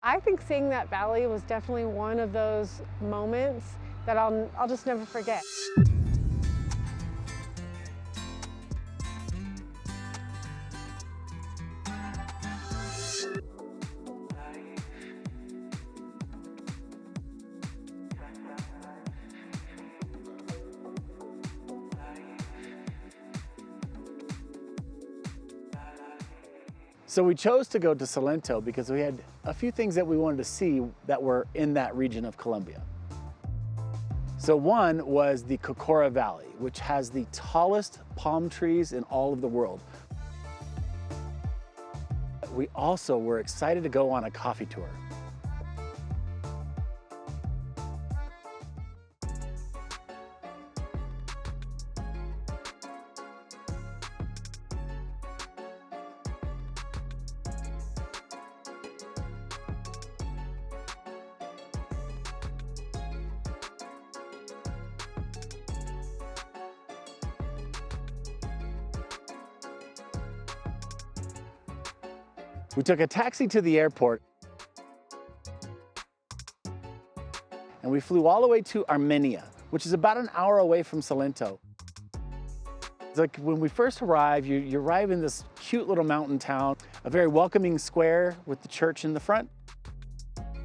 I think seeing that valley was definitely one of those moments that I'll just never forget. So we chose to go to Salento because we had a few things that we wanted to see that were in that region of Colombia. So one was the Cocora Valley, which has the tallest palm trees in all of the world. We also were excited to go on a coffee tour. We took a taxi to the airport and we flew all the way to Armenia, which is about an hour away from Salento. It's like when we first arrive, you arrive in this cute little mountain town, a very welcoming square with the church in the front.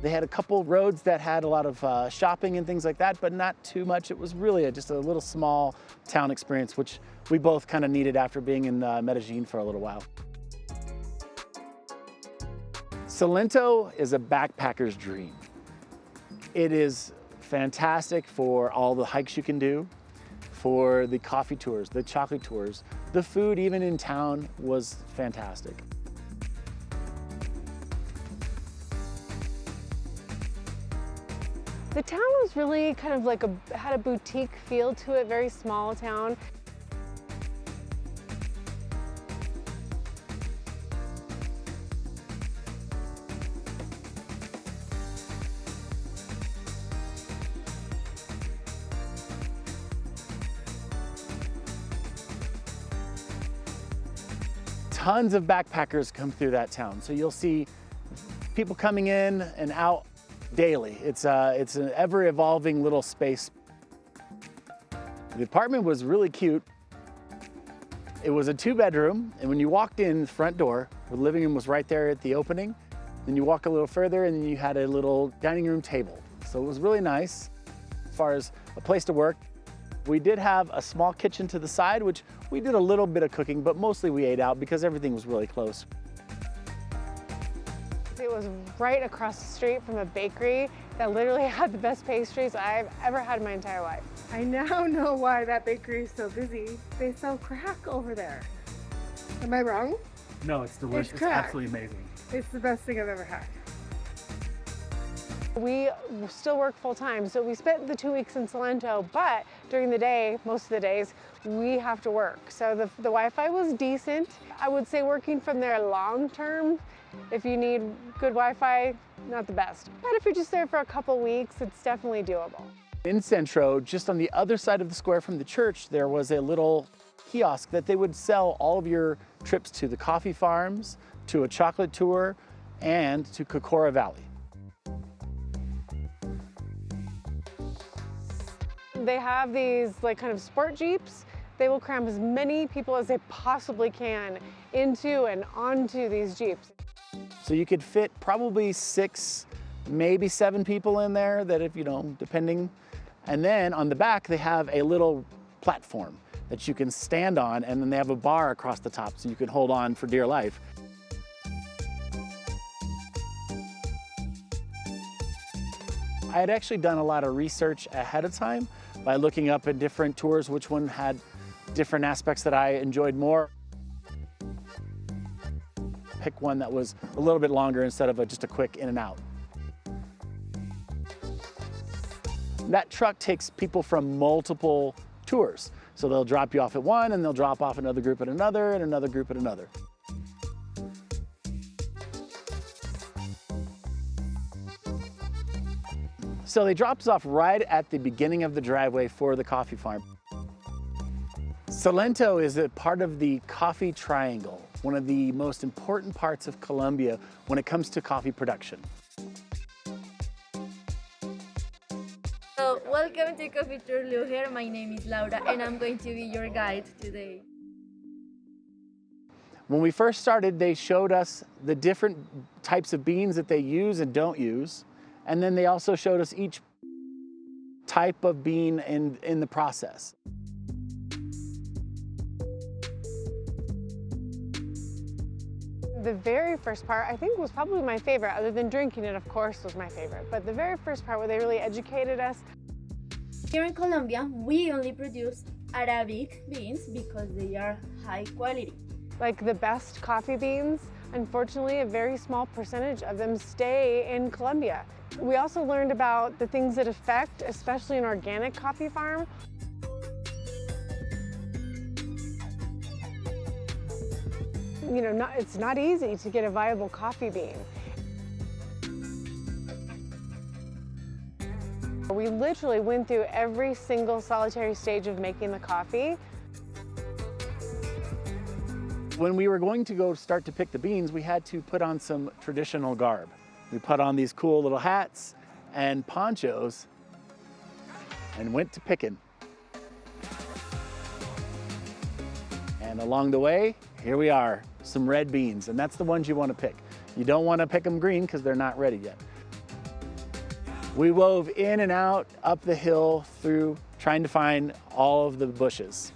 They had a couple roads that had a lot of shopping and things like that, but not too much. It was really just a little small town experience, which we both kind of needed after being in Medellin for a little while. Salento is a backpacker's dream. It is fantastic for all the hikes you can do, for the coffee tours, the chocolate tours. The food, even in town, was fantastic. The town was really kind of like had a boutique feel to it, very small town. Tons of backpackers come through that town. So you'll see people coming in and out daily. It's an ever-evolving little space. The apartment was really cute. It was a 2-bedroom, and when you walked in the front door, the living room was right there at the opening. Then you walk a little further and then you had a little dining room table. So it was really nice as far as a place to work. We did have a small kitchen to the side, which we did a little bit of cooking, but mostly we ate out because everything was really close. It was right across the street from a bakery that literally had the best pastries I've ever had in my entire life. I now know why that bakery is so busy. They sell crack over there. Am I wrong? No, it's delicious. It's crack. absolutely amazing. It's the best thing I've ever had. We still work full time, so we spent the 2 weeks in Salento, but during the day, most of the days, we have to work. So the Wi-Fi was decent. I would say working from there long term, if you need good Wi-Fi, not the best. But if you're just there for a couple weeks, it's definitely doable. In Centro, just on the other side of the square from the church, there was a little kiosk that they would sell all of your trips to the coffee farms, to a chocolate tour, and to Corora Valley. They have these like kind of sport Jeeps. They will cram as many people as they possibly can into and onto these Jeeps. So you could fit probably 6, maybe 7 people in there, that if, depending. And then on the back, they have a little platform that you can stand on, and then they have a bar across the top so you can hold on for dear life. I had actually done a lot of research ahead of time by looking up at different tours, which one had different aspects that I enjoyed more. Pick one that was a little bit longer instead of just a quick in and out. That truck takes people from multiple tours. So they'll drop you off at one and they'll drop off another group at another and another group at another. So they dropped us off right at the beginning of the driveway for the coffee farm. Salento is a part of the coffee triangle, one of the most important parts of Colombia when it comes to coffee production. Welcome to Coffee Tour Lujer. My name is Laura and I'm going to be your guide today. When we first started, they showed us the different types of beans that they use and don't use. And then they also showed us each type of bean in the process. The very first part, I think, was probably my favorite, other than drinking it, of course, was my favorite. But the very first part where they really educated us. Here in Colombia, we only produce Arabic beans because they are high quality. Like the best coffee beans, unfortunately, a very small percentage of them stay in Colombia. We also learned about the things that affect, especially an organic coffee farm. You know, it's not easy to get a viable coffee bean. We literally went through every single solitary stage of making the coffee. When we were going to go start to pick the beans, we had to put on some traditional garb. We put on these cool little hats and ponchos and went to picking. And along the way, here we are, some red beans, and that's the ones you want to pick. You don't want to pick them green because they're not ready yet. We wove in and out, up the hill, through trying to find all of the bushes.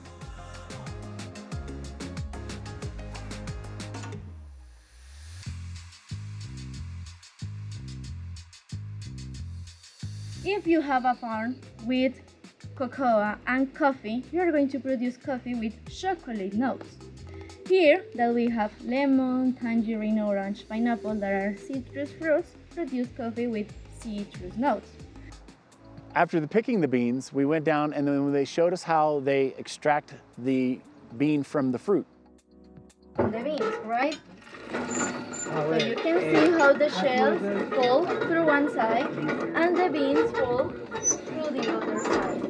If you have a farm with cocoa and coffee, you are going to produce coffee with chocolate notes. Here that we have lemon, tangerine, orange, pineapple that are citrus fruits, produce coffee with citrus notes. After picking the beans, we went down and then they showed us how they extract the bean from the fruit. The beans, right? So you can see how the shells fall through one side and the beans fall through the other side.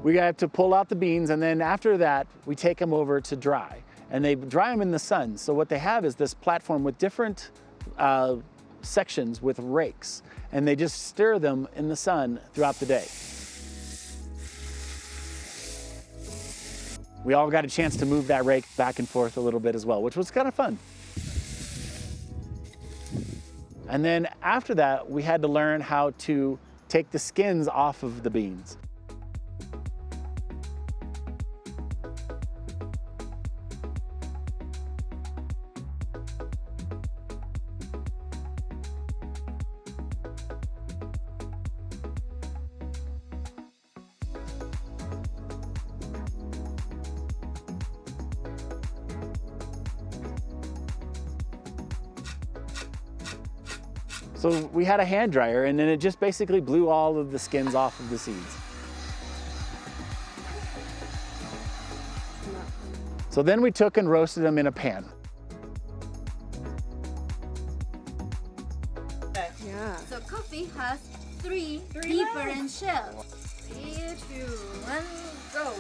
We have to pull out the beans, and then after that, we take them over to dry. And they dry them in the sun. So what they have is this platform with different sections with rakes, and they just stir them in the sun throughout the day. We all got a chance to move that rake back and forth a little bit as well, which was kind of fun. And then after that, we had to learn how to take the skins off of the beans. So we had a hand dryer, and then it just basically blew all of the skins off of the seeds. So then we took and roasted them in a pan. Yeah. So coffee has three different shells. 3, 2, 1, go.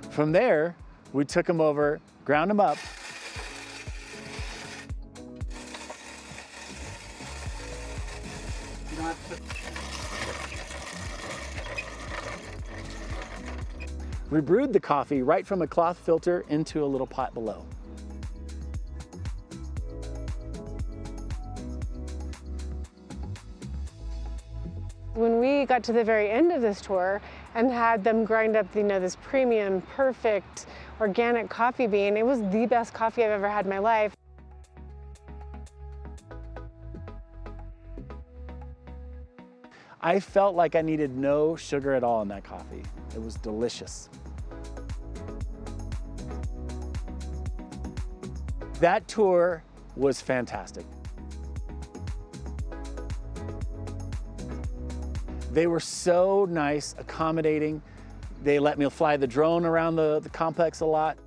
From there, we took them over, ground them up, we brewed the coffee right from a cloth filter into a little pot below. When we got to the very end of this tour and had them grind up, you know, this premium, perfect, organic coffee bean, it was the best coffee I've ever had in my life. I felt like I needed no sugar at all in that coffee. It was delicious. That tour was fantastic. They were so nice, accommodating. They let me fly the drone around the complex a lot.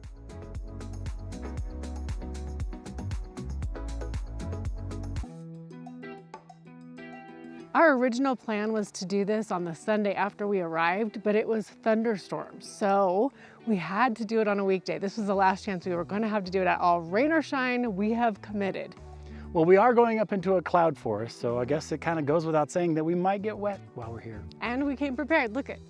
Our original plan was to do this on the Sunday after we arrived, but it was thunderstorms. So we had to do it on a weekday. This was the last chance we were going to have to do it at all. Rain or shine, we have committed. Well, we are going up into a cloud forest, so I guess it kind of goes without saying that we might get wet while we're here. And we came prepared. Look it.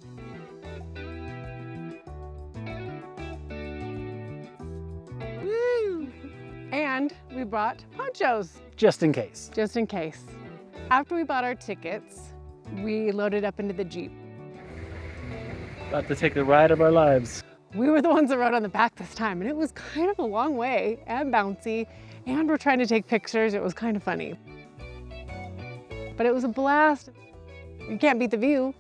Woo! And we brought ponchos. Just in case. Just in case. After we bought our tickets, we loaded up into the Jeep. About to take the ride of our lives. We were the ones that rode on the back this time, and it was kind of a long way and bouncy, and we're trying to take pictures. It was kind of funny. But it was a blast. You can't beat the view.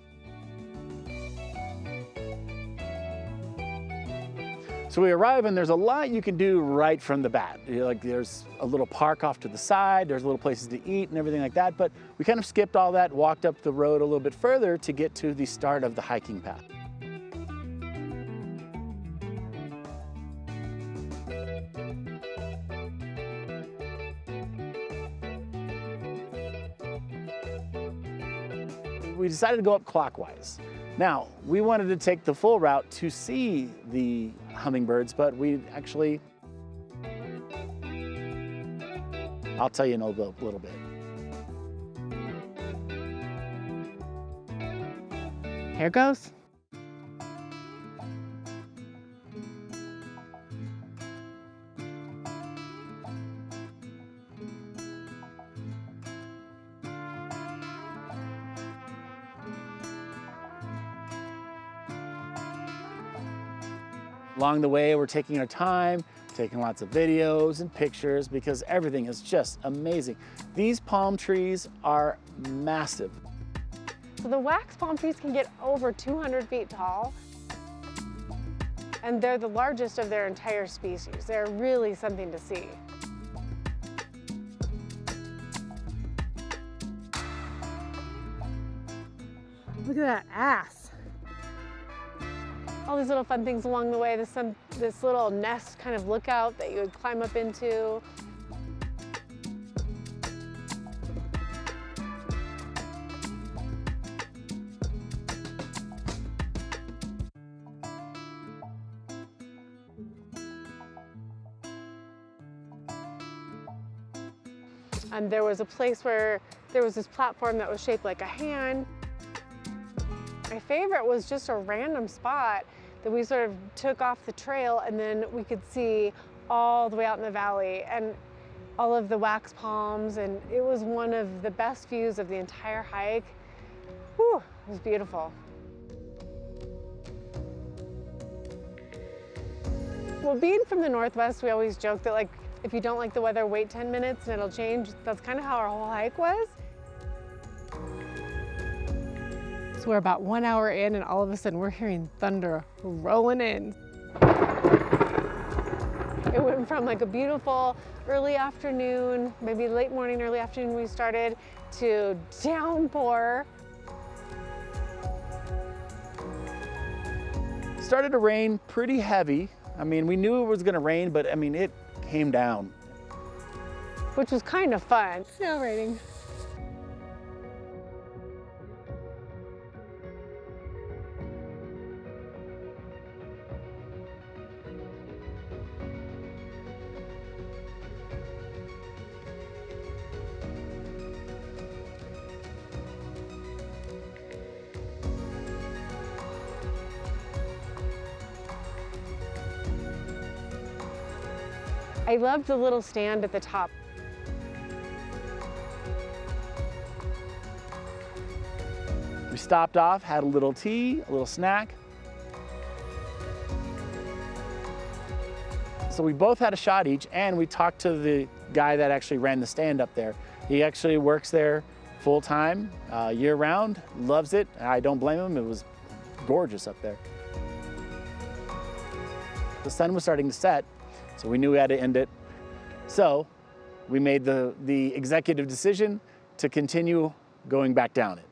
So we arrive and there's a lot you can do right from the bat. Like there's a little park off to the side, there's little places to eat and everything like that, but we kind of skipped all that, walked up the road a little bit further to get to the start of the hiking path. We decided to go up clockwise. Now, we wanted to take the full route to see the hummingbirds, but I'll tell you in a little bit. Here goes. Along the way, we're taking our time, taking lots of videos and pictures because everything is just amazing. These palm trees are massive. So the wax palm trees can get over 200 feet tall, and they're the largest of their entire species. They're really something to see. Look at that ass. All these little fun things along the way. There's this little nest kind of lookout that you would climb up into. And there was a place where there was this platform that was shaped like a hand. My favorite was just a random spot that we sort of took off the trail, and then we could see all the way out in the valley and all of the wax palms, and it was one of the best views of the entire hike. Whew, it was beautiful. Well, being from the Northwest, we always joke that, like, if you don't like the weather, wait 10 minutes and it'll change. That's kind of how our whole hike was. So we're about 1 hour in, and all of a sudden we're hearing thunder rolling in. It went from like a beautiful early afternoon, maybe late morning, early afternoon we started, to downpour. Started to rain pretty heavy. I mean, we knew it was gonna rain, but I mean, it came down. Which was kind of fun. Snow raining. I loved the little stand at the top. We stopped off, had a little tea, a little snack. So we both had a shot each, and we talked to the guy that actually ran the stand up there. He actually works there full time, year round, loves it. I don't blame him, it was gorgeous up there. The sun was starting to set, so we knew we had to end it. So we made the executive decision to continue going back down it.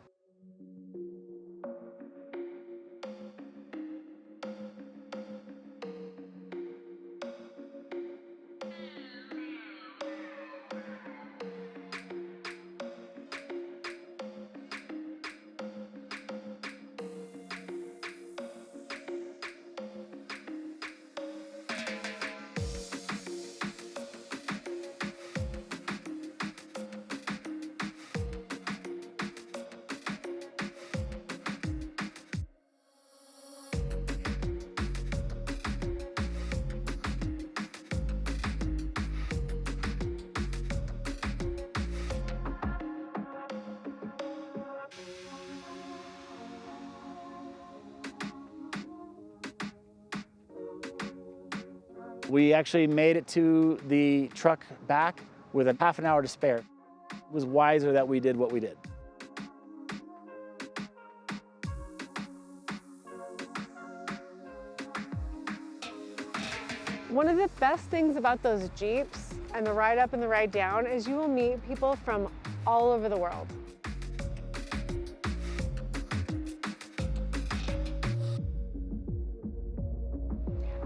We actually made it to the truck back with a half an hour to spare. It was wiser that we did what we did. One of the best things about those Jeeps and the ride up and the ride down is you will meet people from all over the world.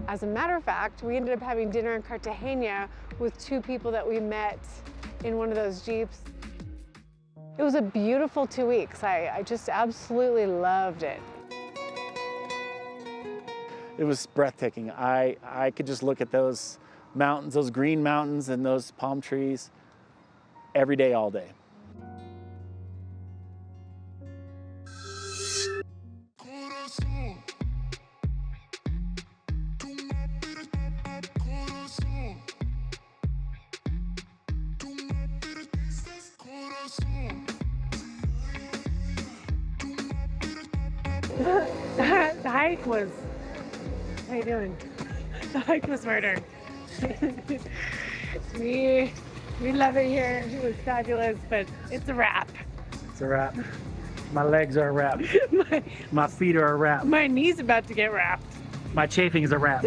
As a matter of fact, we ended up having dinner in Cartagena with 2 people that we met in one of those Jeeps. It was a beautiful 2 weeks. I just absolutely loved it. It was breathtaking. I could just look at those mountains, those green mountains and those palm trees every day, all day. The hike was, how you doing? The hike was murder. we love it here. It was fabulous, but it's a wrap. It's a wrap. My legs are a wrap. My feet are a wrap. My knee's about to get wrapped. My chafing is a wrap.